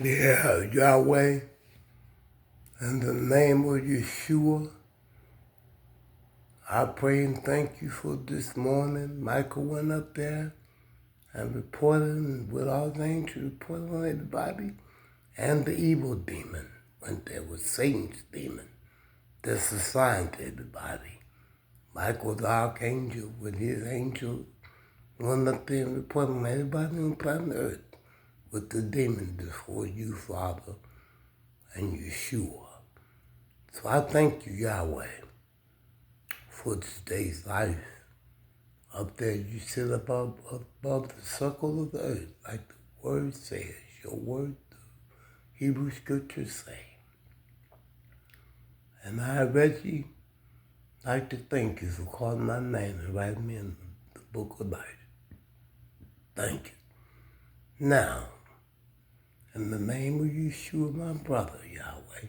Yeah, Yahweh, in the name of Yeshua, I pray and thank you for this morning. Michael went up there and reported with all the angels, reported on everybody, and the evil demon went there with Satan's demon. That's a sign to everybody. Michael the archangel with his angels went up there and reported on everybody on planet Earth with the demon before you, Father, and Yeshua. So I thank you, Yahweh, for today's life. Up there you sit above the circle of the earth, like the word says, your word, the Hebrew scriptures say. And I, Reggie, like to thank you for calling my name and writing me in the book of life. Thank you. Now, in the name of Yeshua, my brother, Yahweh,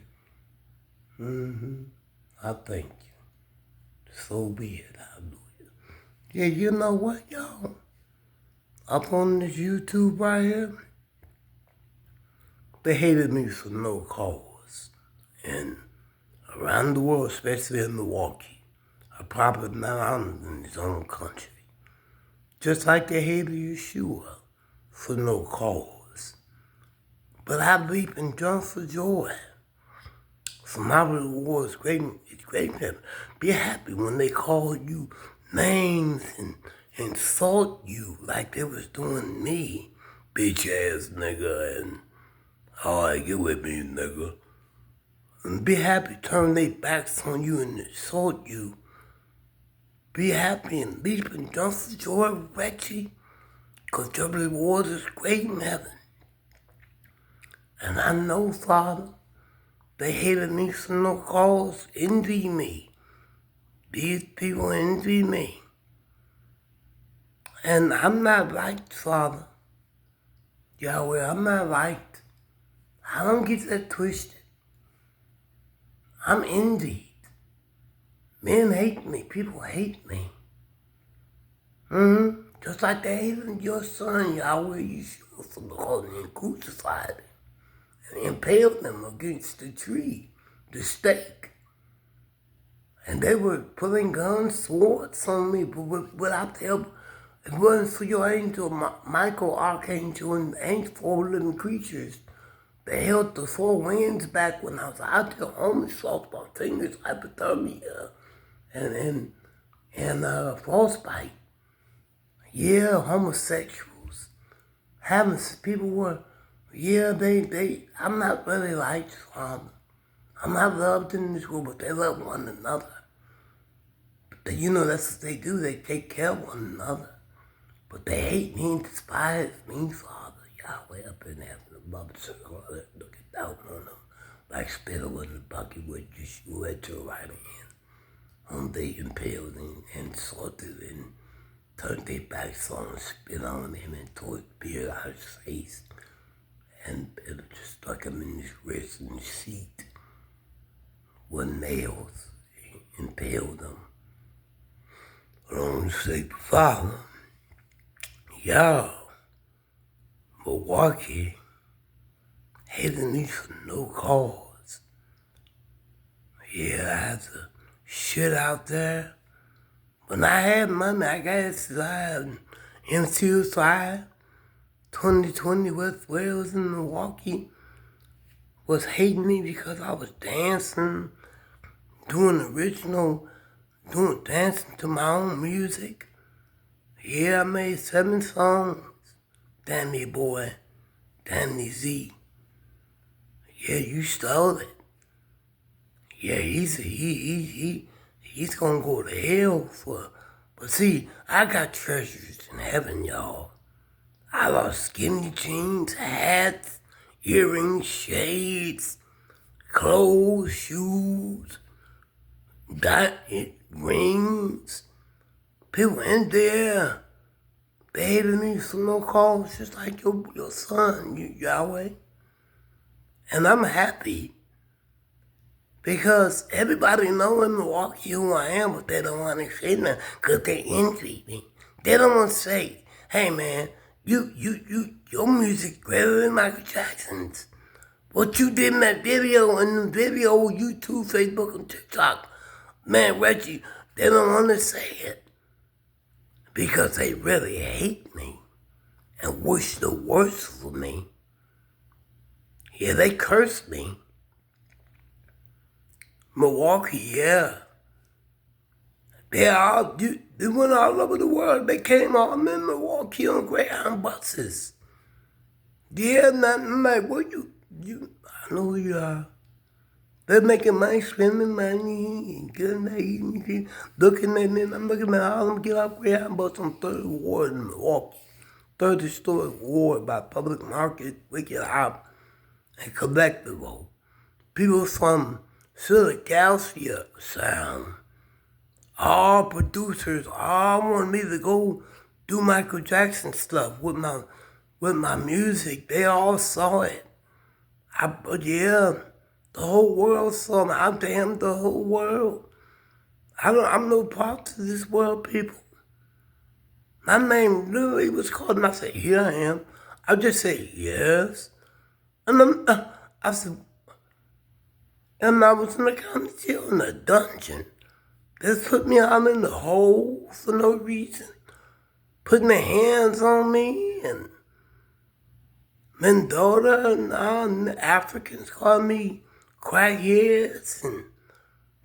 I thank you. So be it. Hallelujah. Yeah, you know what, y'all? Up on this YouTube right here, they hated me for no cause. And around the world, especially in Milwaukee, a prophet not honored in his own country. Just like they hated Yeshua for no cause. But I leap and jump for joy. For my reward is great, it's great. Be happy when they call you names and insult you like they was doing me, bitch ass nigga, and all right, get with me, nigga. And be happy, turn their backs on you and insult you. Be happy and leap and jump for joy, Reggie, because your reward is great in heaven. And I know, Father, they hated me for no cause, envy me. These people envy me. And I'm not liked, Father. Yahweh, I'm not liked. I don't get that twisted. I'm envied. Men hate me. People hate me. Just like they hated your son, Yahweh Yeshua, for the calling and crucified him and impaled him against the tree, the stake. And they were pulling guns, swords on me, but without the help. It wasn't for your angel, Michael, Archangel, and the angel, 4 living creatures. They held the 4 winds back when I was out there, homeless, lost my fingers, hypothermia, and frostbite. Yeah, homosexuals. Having people were, yeah, I'm not really liked, I'm not loved in this world, but they love one another. But you know, that's what they do, they take care of one another. But they hate me and despise me, Father, Yahweh, up in heaven above the circle, looking down on them, like spittle in the bucket with Yeshua at your right hand, whom they impaled and insulted and turned their backs on and spit on him and tore his beard out of his face and just stuck him in his wrist and his seat with nails, impaled him. I don't want to say, Father, y'all, Milwaukee, hated me for no cause. Yeah, I had to shit out there. When I had money, I guess I had MCU 2020 West Wales in Milwaukee was hating me because I was dancing, dancing to my own music. Yeah, I made 7 songs. Danny Boy, Danny Z. Yeah, you stole it. Yeah, he's gonna go to hell for. But see, I got treasures in heaven, y'all. I lost skinny jeans, hats, earrings, shades, clothes, shoes, rings. People in there, they hated me for no cause, just like your son, Yahweh. And I'm happy because everybody know in Milwaukee who I am, but they don't want to say nothing because they envy me. They don't want to say, hey man, your music greater than Michael Jackson's. What you did in that video, YouTube, Facebook, and TikTok, man, Reggie, they don't want to say it because they really hate me and wish the worst for me. Yeah, they cursed me. Milwaukee, yeah. They went all over the world. They came all in Milwaukee on Greyhound buses. Yeah, I'm like, what I know who you are. They're making money, spending money, and getting that eating. Looking at me, I'm looking at all them get off Greyhound bus on 3rd Ward in Milwaukee. 3rd Historic Ward by Public Market, Wicked Hop, and Collectible. People from Philadelphia Sound. All producers all want me to go do Michael Jackson stuff with my music. They all saw it. The whole world saw me. I damned the whole world. I'm no part of this world, people. My name literally was called, and I said, here I am. I just say yes. And I said, and I was in the county jail in a dungeon. They put me out in the hole for no reason. Putting their hands on me, and Mendota and all the Africans call me crackheads.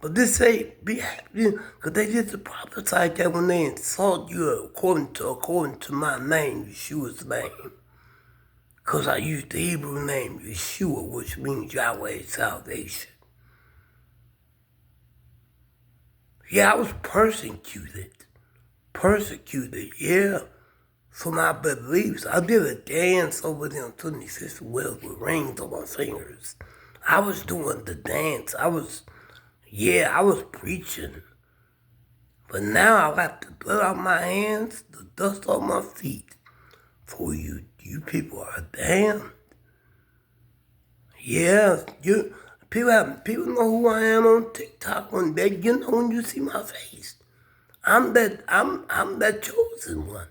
But this ain't be happy, because they just to prophesy that when they insult you according to my name, Yeshua's name. Because I used the Hebrew name Yeshua, which means Yahweh's salvation. Yeah, I was persecuted, yeah, for my beliefs. I did a dance over there on 25th West with rings on my fingers. I was doing the dance. I was preaching. But now I got the blood on my hands, the dust on my feet. For you people are damned. Yeah, people know who I am on TikTok when you see my face. I'm that chosen one.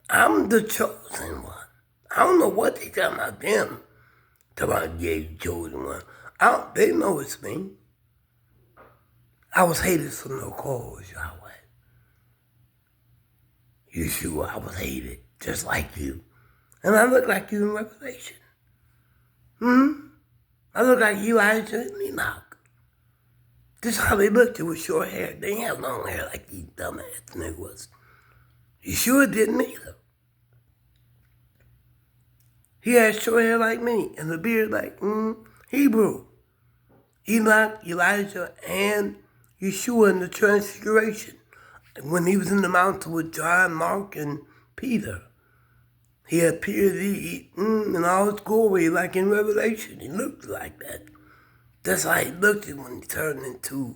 I'm the chosen one. I don't know what they talking about them. Talking about, yeah, you chosen one. They know it's me. I was hated for no cause, Yahweh. Yeshua, I was hated, just like you. And I look like you in Revelation. I look like Elijah and Enoch. This is how they looked with short hair. They didn't have long hair like these dumbass niggas. Yeshua didn't either. He had short hair like me and a beard like Hebrew. Enoch, Elijah, and Yeshua in the Transfiguration. And when he was in the mountain with John, Mark, and Peter, he appeared in all his glory like in Revelation. He looked like that. That's how he looked when he turned into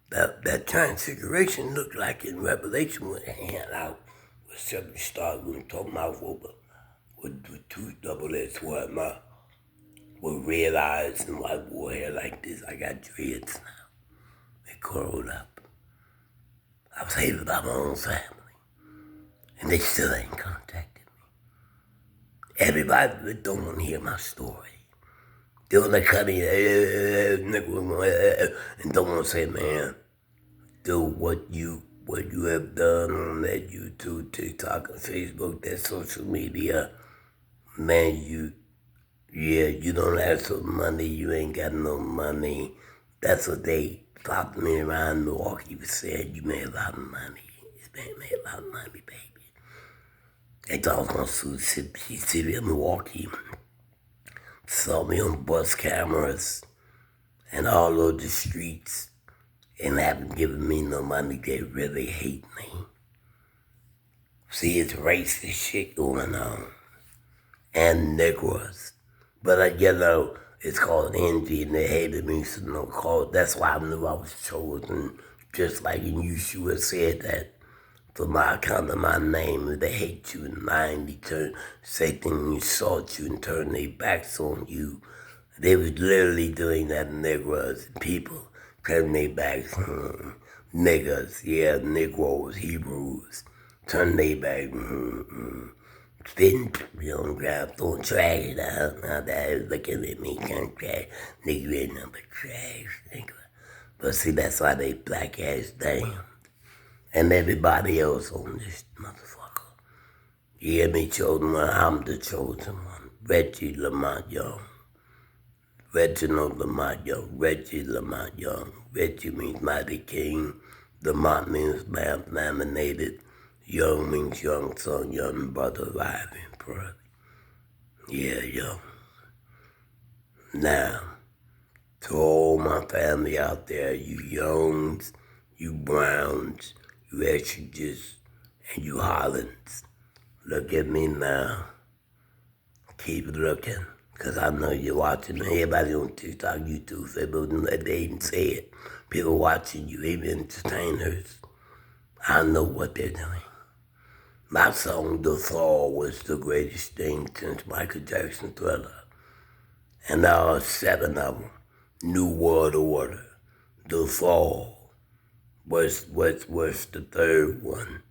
that Transfiguration looked like in Revelation with a hand out with 7 stars with a mouth open with 2 double-edged swords, with red eyes and white wool hair like this. I got dreads now. They curled up. I was hated by my own family, and they still ain't contacted me. Everybody that don't want to hear my story, they want to cut me and don't want to say, man, do what you have done on that YouTube, TikTok, and Facebook, that social media. Man, you don't have some money, you ain't got no money. That's what they popped me around Milwaukee said, you made a lot of money. You made a lot of money, baby. They thought I was going to sue the city of Milwaukee. Saw me on bus cameras and all over the streets and haven't given me no money. They really hate me. See, it's racist shit going on. And Negroes. But it's called envy, and they hated me, so no call. That's why I knew I was chosen. Just like in Yeshua said that for my account of my name, they hate you and mind. Satan insult you and turn their backs on you. They was literally doing that, Negroes, people turning their backs on niggas, yeah, Negroes, Hebrews, turn their back. spitting on the ground, throwing trash out. Now that looking at me, kind of trash. Nigga ain't nothing but trash, nigga. But see, that's why they black ass damn. And everybody else on this motherfucker. You hear me, chosen one? I'm the chosen one. Reggie Lamont Young. Reginald Lamont Young. Reggie Lamont Young. Reggie means mighty king. Lamont means laminated. Young means young son, young brother, rising brother. Yeah, young. Now, to all my family out there, you Youngs, you Browns, you Estridges, and you Hollands, look at me now. Keep looking, because I know you're watching. Everybody on TikTok, YouTube, Facebook, they even say it. People watching you, even entertainers. I know what they're doing. My song, The Fall, was the greatest thing since Michael Jackson Thriller. And there are 7 of them. New World Order, The Fall, was the 3rd one.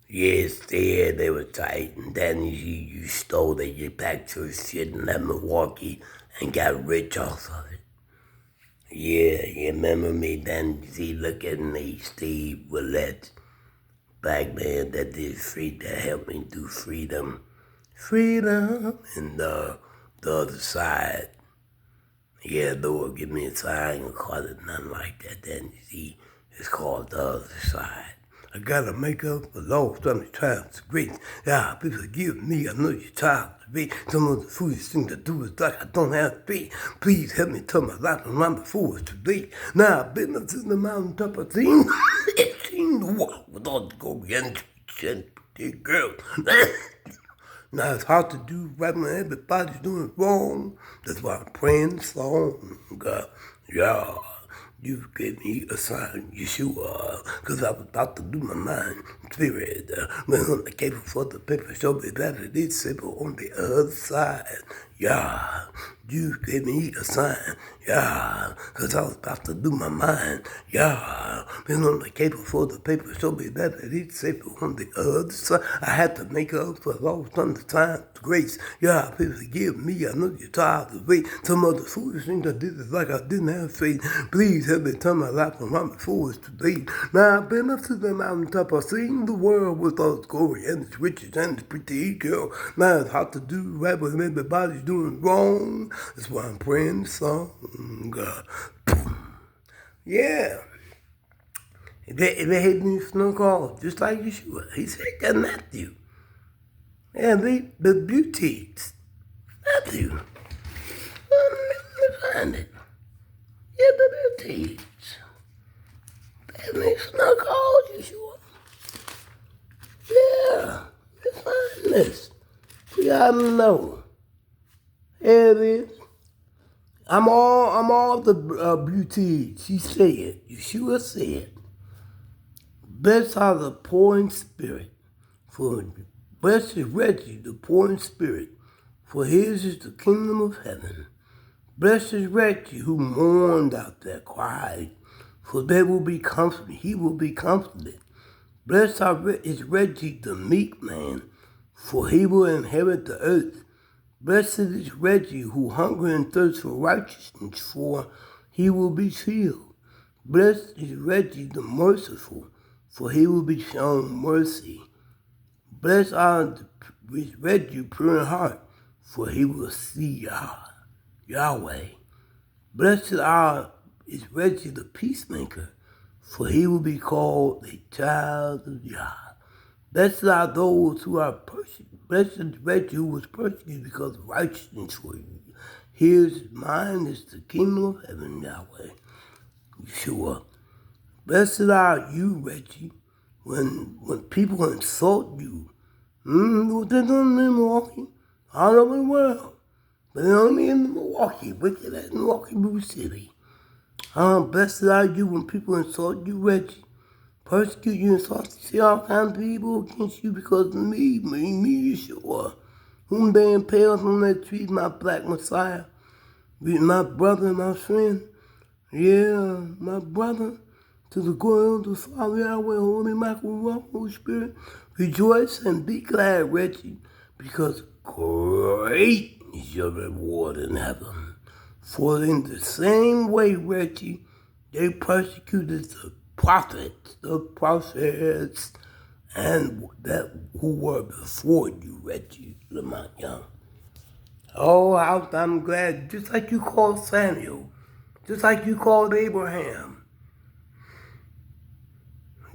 Yes, they were tight, and then you stole it, you packed your shit in that Milwaukee and got rich off of it. Yeah, you remember me then, see, look at me, Steve Willett, black man that did that helped me do freedom, and the other side. Yeah, Lord, give me a sign. I ain't gonna call it nothing like that. Then you see, it's called The Other Side. I gotta make up for lost on the trials of grace. Yeah, please forgive me. I know you're tired to be. Some of the foolish things to do is like I don't have faith. Please help me turn my life around before it's too late. Now I've been up to the mountaintop of things. It seemed to walk with all the glory and pretty girls. Now it's hard to do right when everybody's doing wrong. That's why I'm praying the song. God, yeah, you gave me a sign, Yeshua, because I was about to do my mind, spirit. When on the cable for the paper, show me that it is simple on the other side. Yeah, you gave me a sign. Yeah, because I was about to do my mind. Yeah, been on the cable for the paper, show me that it is simple on the other side. I had to make up for lost on the time of grace. Yeah, please forgive me. I know you're tired of wait. Some of the foolish things I did is like I didn't have faith. Please help me turn my life around before it's too late. Now I've been up to the mountaintop. I've seen the world with all its glory and its riches and its pretty girl. Now it's hard to do right when everybody's doing wrong. That's why I'm praying the song. God. Yeah. If they hate me, snuck off, just like Yeshua. He said that Matthew. Yeah, the beauties. Matthew. Let me find it. Yeah, the beauties. They snuck off, Yeshua. Yeah, let's find this. We gotta know. Here it is. I'm all the beauty. She said, Yeshua said, blessed are the poor in spirit, for blessed is Reggie, the poor in spirit, for his is the kingdom of heaven. Blessed is Reggie who mourned out there, cried, for they will be comforted. He will be comforted. Blessed is Reggie, the meek man, for he will inherit the earth. Blessed is Reggie who hunger and thirst for righteousness, for he will be filled. Blessed is Reggie the merciful, for he will be shown mercy. Blessed is Reggie pure in heart, for he will see Yahweh. Blessed is Reggie the peacemaker, for he will be called a child of Yah. Blessed are those who are persecuted. Blessed is Reggie who was persecuted because of righteousness for you. Mine is the kingdom of heaven, Yahweh. Yeshua. Blessed are you, Reggie, when people insult you. They're doing in Milwaukee, all over the world. But they're only in Milwaukee, wicked at Milwaukee, Blue City. Blessed are you when people insult you, Reggie. Persecute you and see all kinds of people against you because of me, Yeshua. Whom they impaled on that tree, my black Messiah. My brother, my friend. Yeah, my brother. To the glory of the Father, Yahweh, Holy Michael, Holy Spirit. Rejoice and be glad, Reggie. because great is your reward in heaven. For in the same way, Reggie, they persecuted the prophets, and that who were before you, Reggie Lamont Young. Oh, I'm glad, just like you called Samuel, just like you called Abraham,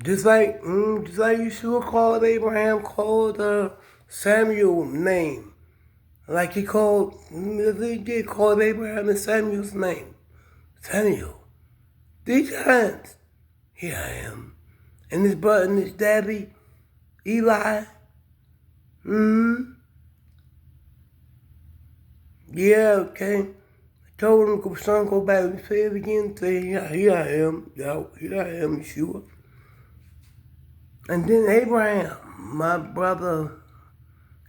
just like Yeshua called Abraham, called Samuel name. Like he did call Abraham and Samuel's name. Samuel. These times, here I am. And his brother and his daddy, Eli. Yeah, okay. I told him, son, go back and say it again. Say, here I am. Yeah, here I am, Yeshua. And then Abraham, my brother,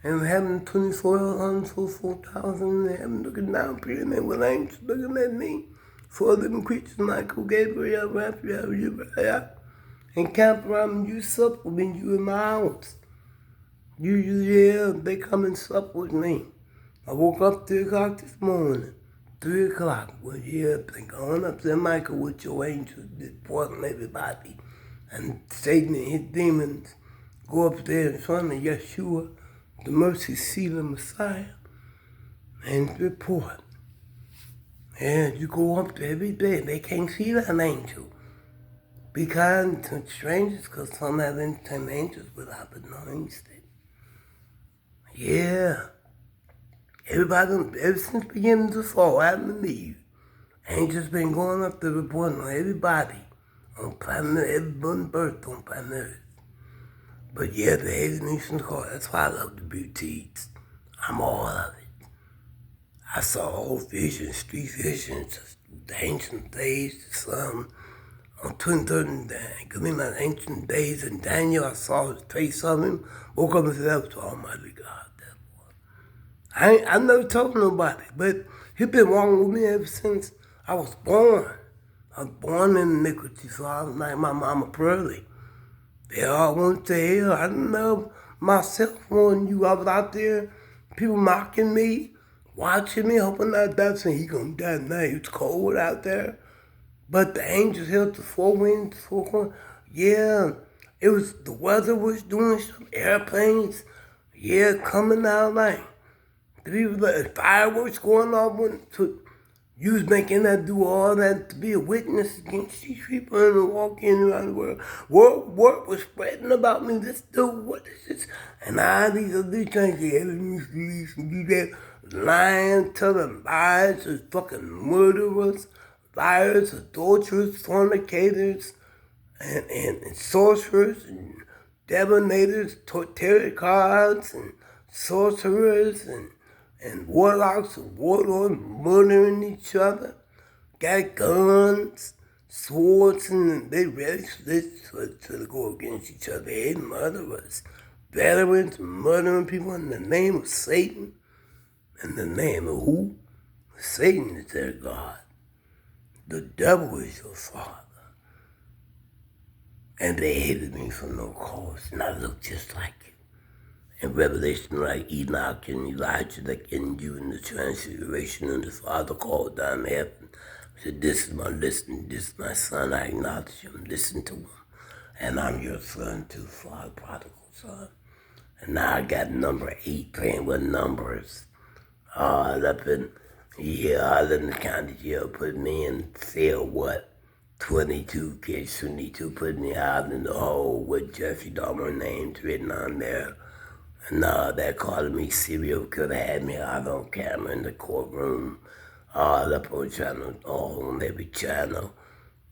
and having 24,000 in heaven looking down, praying with angels looking at me. 4 living creatures, Michael, Gabriel, Raphael, Uriah, and camp around you sup with me, you in my house. They come and sup with me. I woke up 3 o'clock this morning. 3 o'clock. Well, yeah, been going up there, Michael, with your angels, disappointing everybody. And Satan and his demons go up there in front of Yeshua, the mercy seat of Messiah, and report. And you go up there every day. They can't see that angel. Be kind to strangers, because some have 10 angels without knowing it. Yeah. Everybody, ever since beginning to fall, Adam and Eve, angels been going up there reporting on everybody on planet, everyone birth on planet Earth. But yeah, the alienation call, that's why I love the beauties. I'm all of it. I saw all visions, 3 visions, the ancient days, the sun. On 23rd and my ancient days in Daniel, I saw the face of him, woke up and said, that was Almighty God. I never told nobody, but he been walking with me ever since I was born. I was born in iniquity, so I was like my mama Pearlie. They all went to hell. I didn't know myself when you. I was out there, people mocking me, watching me, hoping I died, saying he gonna die tonight. It's cold out there. But the angels held the 4 winds, 4 corners. Yeah, it was, the weather was doing some airplanes, yeah, coming out like, the people, the fireworks going off, you was making that do all that to be a witness against these people and walking around the world. Word was spreading about me. This dude, what is this? And these other things, the enemies and do that, lying, telling lies, as fucking murderers, liars, adulterers, fornicators, and sorcerers, and divinators, tarot cards, and sorcerers, and warlocks and warlords murdering each other, got guns, swords, and they ready to go against each other. They murderers, veterans, murdering people in the name of Satan. In the name of who? Satan is their God. The devil is your father. And they hated me for no cause, and I look just like you. In Revelation, like Enoch and Elijah, like in you in the transfiguration, and the Father called down to heaven. Said, this is my son, I acknowledge him, listen to him. And I'm your son too, Father, prodigal son. And now I got number 8 playing with numbers. All up in the county jail, put me in cell, 22, case 22, put me out in the hole with Jeffrey Dahmer names written on there. And they're calling me serial killer, had me out on camera in the courtroom, all up on channel, all on every channel,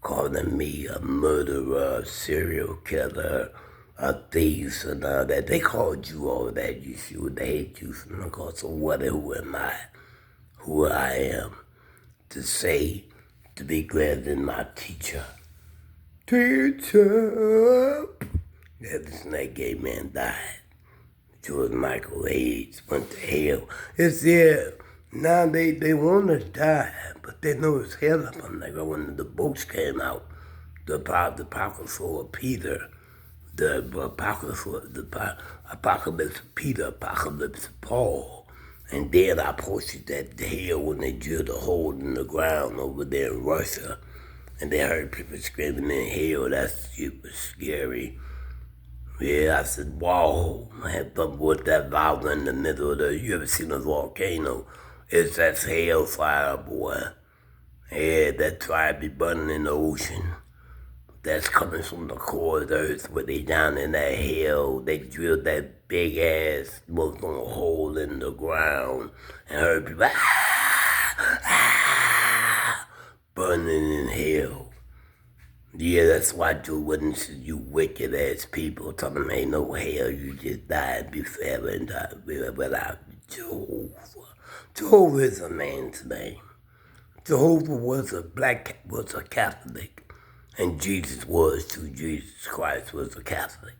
calling me a murderer, serial killer, a thief, and all that. They called you all that, you should. They hate you from the cause of who am I, who I am, to say, to be greater than my teacher. Teacher! Yeah, that gay man died. George Michael AIDS went to hell. It's there. Now they want to die, but they know it's hell up on there. When the books came out, the Apocrypha of Peter, the apocalypse of Peter, apocalypse of Paul. And then I posted that hell when they drilled a hole in the ground over there in Russia. And they heard people screaming in hell. That shit was scary. Yeah, I said, wow, I had something with that lava in the middle of the, you ever seen a volcano? It's that hellfire, boy. Yeah, that fire be burning in the ocean. That's coming from the core of the earth where they down in that hell. They drilled that big ass most on a hole in the ground and heard people burning in hell. Yeah, that's why Joe Wooden said, you wicked ass people. Talking ain't no hell, you just die and be forever and die without Jehovah. Jehovah is a man's name. Jehovah was a Catholic. And Jesus was too. Jesus Christ was a Catholic.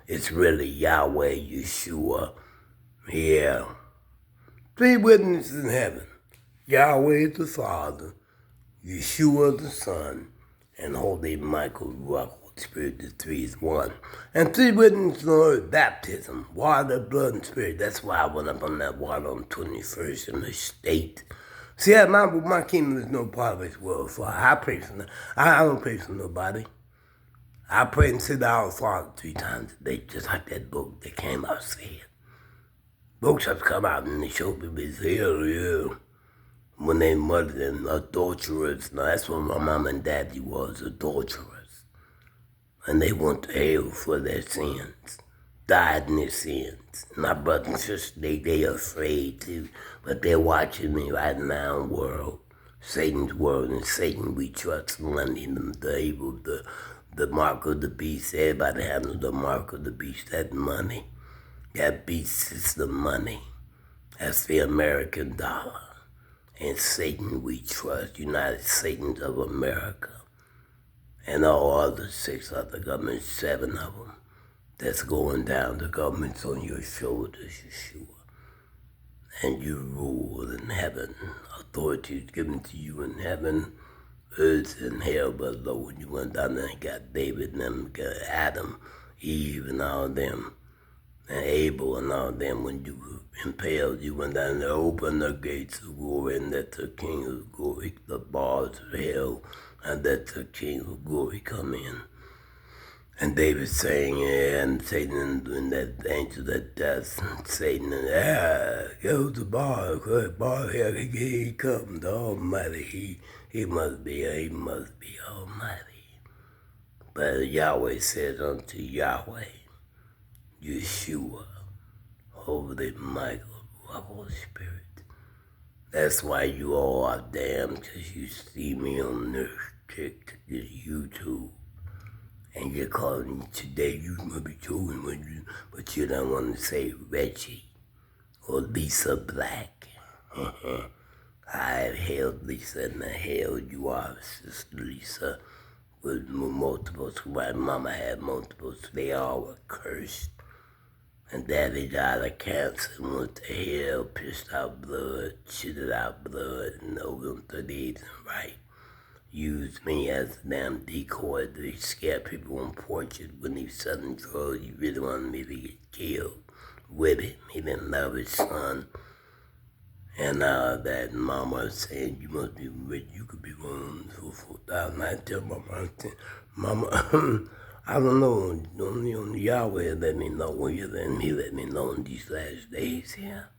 It's really Yahweh, Yeshua. Yeah. 3 witnesses in heaven. Yahweh the Father, Yeshua the Son, and Holy Michael, Ruach, Holy Spirit, the 3 is 1. And 3 witnesses on earth, baptism, water, blood, and spirit. That's why I went up on that water on 21st in the state. See, my kingdom is no part of this world, so I pray for them. I don't pray for nobody. I pray and sit down Father 3 times a day, just like that book that came out saying. Books have come out and they show people it's hell, when they murdered and adulterers. Now that's what my mom and daddy was, adulterers. And they went to hell for their sins. Died in their sins. My brothers and sisters, they afraid too, but they're watching me right now, world. Satan's world, and Satan we trust, money, the evil, the mark of the beast. Everybody handles the mark of the beast, that money. That beast is the money. That's the American dollar. And Satan we trust, United Satans of America. And all other 6 other governments, 7 of them. That's going down. The government's on your shoulders, Yeshua. And you rule in heaven. Authority is given to you in heaven, earth, and hell below. When you went down there and got David and them, got Adam, Eve, and all them, and Abel and all them. When you were impaled, you went down there, opened the gates of glory, and let the King of glory, the bars of hell, and let the King of glory come in. And David saying, yeah, and Satan and that angel that death, Satan, and goes the bar, here he comes, the Almighty, he must be Almighty. But Yahweh said unto Yahweh, Yeshua, Holy Michael, Holy Spirit. That's why you all are damned, because you see me on this YouTube. And you're calling me today, you must be joking, but you don't want to say Reggie or Lisa Black. I hailed Lisa in the hell you are, Sister Lisa, with multiples. My mama had multiples. They all were cursed. And Daddy died of cancer and went to hell, pissed out blood, shitted out blood, and over them 38 and right. Used me as a damn decoy to scare people on porches when he was selling drugs. He really wanted me to get killed with him. He didn't love his son. And that mama saying, you must be rich, you could be going for 4,000. I tell Mama, I don't know, only Yahweh let me know when you let me know in these last days here.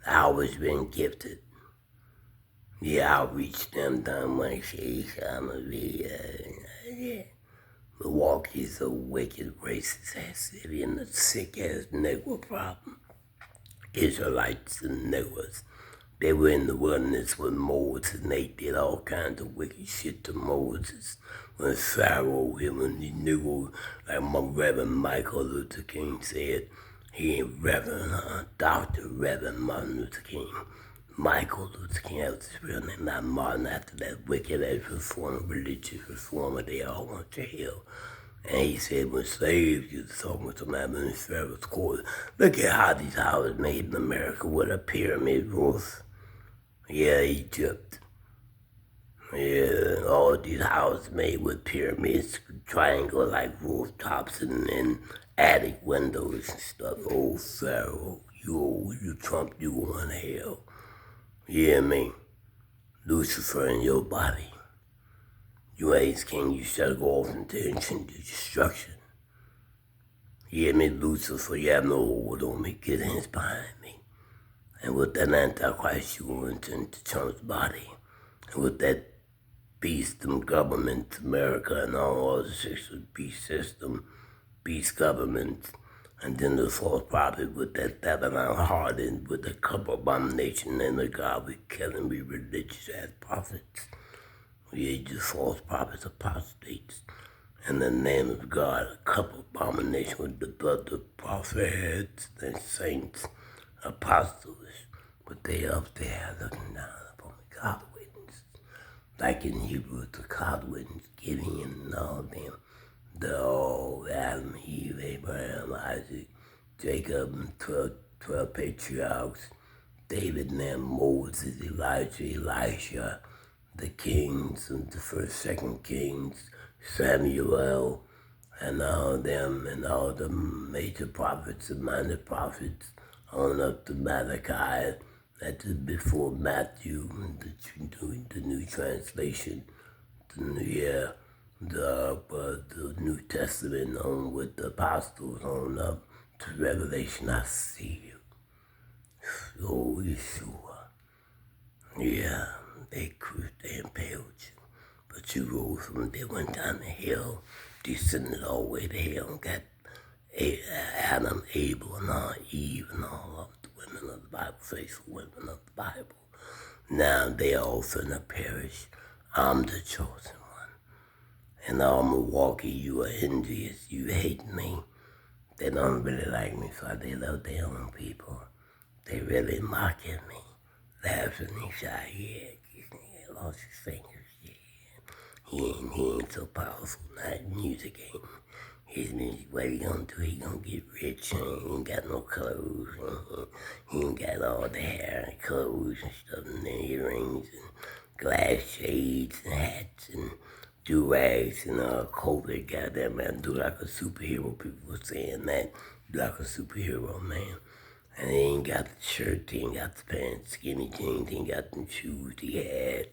I always been gifted. Yeah, I'll reach them down my face. I'm a yeah. Milwaukee's a wicked, racist ass city and a sick ass Negro problem. Israelites and Negroes. They were in the wilderness with Moses and they did all kinds of wicked shit to Moses. When Pharaoh, when the Negro, like my Reverend Michael Luther King said, he ain't Reverend, Dr. Reverend Martin Luther King. Michael Luther King, that was his real name, not Martin, after that wicked ass reformer, religious reformer, they all went to hell. And he said, when slaves used to talk with them in Pharaoh's court, look at how these houses made in America with a pyramid roof. Yeah, Egypt. Yeah, all these houses made with pyramids, triangle like rooftops and attic windows and stuff. Old Pharaoh, you Trump, you going to hell. You hear me? Lucifer in your body. You ain't king, you shall go off into destruction. You hear me, Lucifer? You have no hold on me. Get hands behind me. And with that Antichrist, you go into Trump's body. And with that beastum government, America and all other beast system, beast government, and then the false prophet with that Babylon hardened with the cup abomination and the God we killing, we religious as prophets. We just false prophets, apostates. In the name of God, a cup abomination with the blood of prophets and saints, apostles, but they up there looking down upon the God witness. Like in Hebrew, the God witness, Gideon and all them. The old Adam, Eve, Abraham, Isaac, Jacob, and 12 patriarchs, David and them, Moses, Elijah, Elisha, the kings, and the first, second kings, Samuel, and all them, and all the major prophets and minor prophets, on up to Malachi, that's before Matthew, the new translation, the New Testament on with the apostles on up to Revelation. I see you. Oh, Yeshua. Yeah, they impaled you. But you rose from there, went down to hell, descended all the way to hell, and got Adam, Abel, and all Eve, and all of the women of the Bible, faithful women of the Bible. Now they all finna perish. I'm the chosen one. And all Milwaukee, you are envious, you hate me. They don't really like me, so they love their own people. They really mocking me, laughing inside, yeah, this nigga lost his fingers, yeah. He ain't so powerful, not music ain't. His music, what he gonna do? He gonna get rich, and he ain't got no clothes, and he ain't got all the hair and clothes and stuff, and earrings and glass shades and hats and do-rags and COVID, goddamn man, do like a superhero. People were saying that, do like a superhero, man. And he ain't got the shirt, he ain't got the pants, skinny jeans, he ain't got the shoes he had.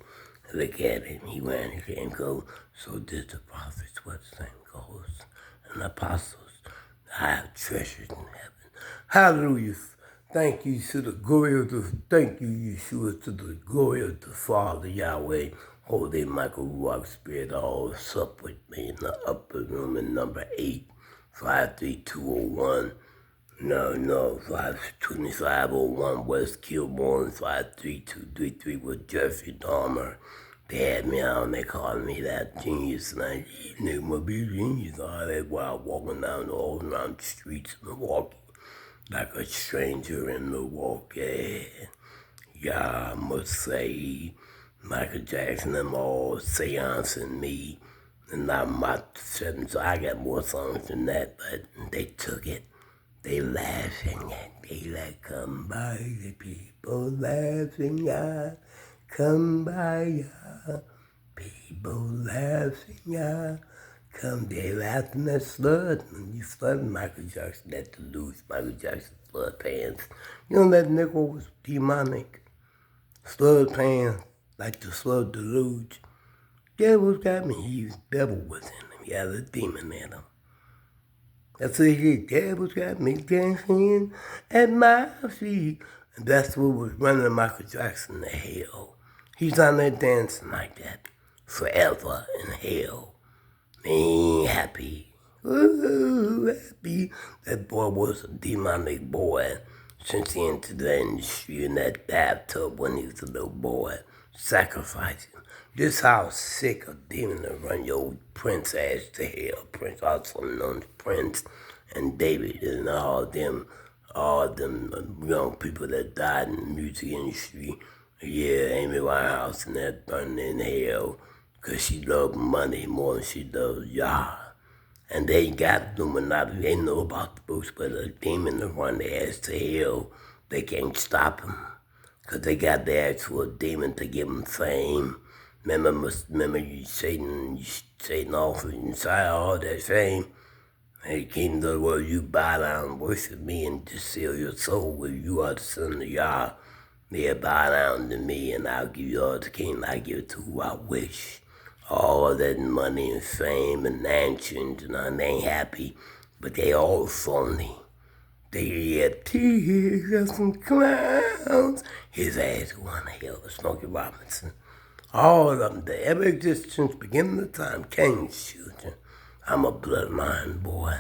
Look at him, he wearing the same clothes. So did the prophets wear the same clothes. And the apostles, I have treasures in heaven. Hallelujah. Thank you to the glory of thank you, Yeshua, to the glory of the Father, Yahweh. Holy Michael Ruach Spirit, all sup with me in the upper room in number 8, 53201. No, 52501 West Kilbourne, 53233 with Jeffrey Dahmer. They had me on, they called me that genius, and I knew my be genius. All that while walking down all around the streets of Milwaukee, like a stranger in Milwaukee. Yeah, I must say, Michael Jackson and all seancing me, and I'm not certain, so I got more songs than that, but they took it. They laughing at me like, come by the people laughing, yeah. Come by, yeah. People laughing, yeah. Come, they laughing at Slut. When you flooded Michael Jackson, that to lose Michael Jackson flood pants. You know that nigga was demonic. Flood pants, like the flood deluge. Devil's got me. Devil was in him. He had a demon in him. That's what he devil's got me dancing at my feet. And that's what was running Michael Jackson to hell. He's on there dancing like that forever in hell. He ain't happy. Ooh, happy. That boy was a demonic boy since he entered the industry in that bathtub when he was a little boy, sacrificing. This house sick of demon to run your Prince ass to hell. Prince, also known as Prince, and David, and all them young people that died in the music industry. Yeah, Amy Winehouse and that burned in hell because she loved money more than she loved Yah. And they got Illuminati. They know about the books, but a demon to run their ass to hell, they can't stop them because they got the actual demon to give them fame. Remember you Satan offered inside all that fame? And he came to the world, you bow down and worship me and just seal your soul with you are the son of Yah. Yeah, bow down to me and I'll give you all the kingdom. I give it to who I wish. All that money and fame and mansions and they ain't happy, but they all phony. They have tears and some clowns. His ass going to hell, Smokey Robinson. All of them, they ever existed since beginning of time, King's children. I'm a bloodline boy.